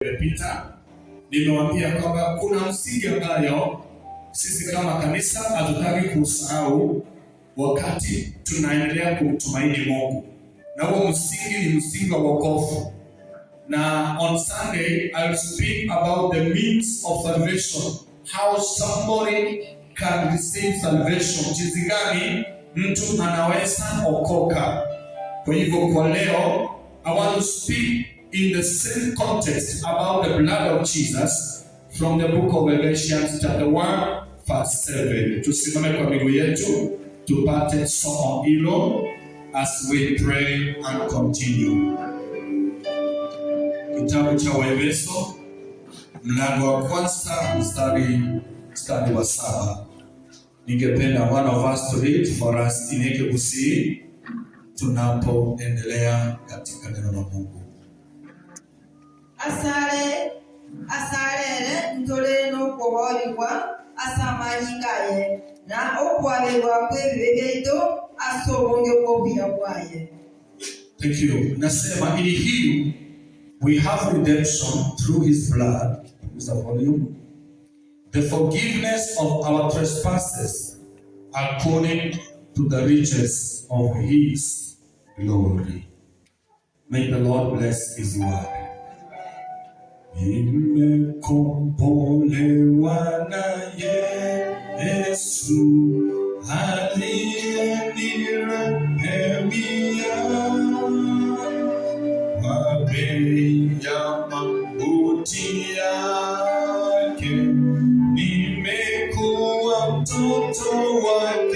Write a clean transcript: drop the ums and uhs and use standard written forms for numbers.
Imepita, nimewaambia kwamba kuna msingi ambayo sisi kama kanisa hatutaki kusahau wakati tunaendelea kumtumaini Mungu. Na huo msingi ni msingi wa wokovu. Na on Sunday I will speak about the means of salvation. How somebody can receive salvation. Jinsi gani mtu anaweza okoka. Kwa hivyo kwa leo I want to speak in the same context about the blood of Jesus from the book of Ephesians chapter 1 verse 7. Tusimame kwa miguu yetu tupate somo hilo as we pray and continue. Kitabu cha Waefeso mlango wa kwanza mstari wa 7. Ningependa one of us to read for us ineke kusi tunapoendelea katika neno la Mungu. Asale ntoleno kuholikwa asamalikaye na okwalebwa kwebibebyeito asobonge kwobya kwaye. Thank you. Nasema in him we have redemption through his blood, the forgiveness of our trespasses according to the riches of his glory. May the Lord bless his word. Nimekombolewa na Yesu aliyenirehemia kwa bei ya mauti yake, nimekuwa mtoto wake.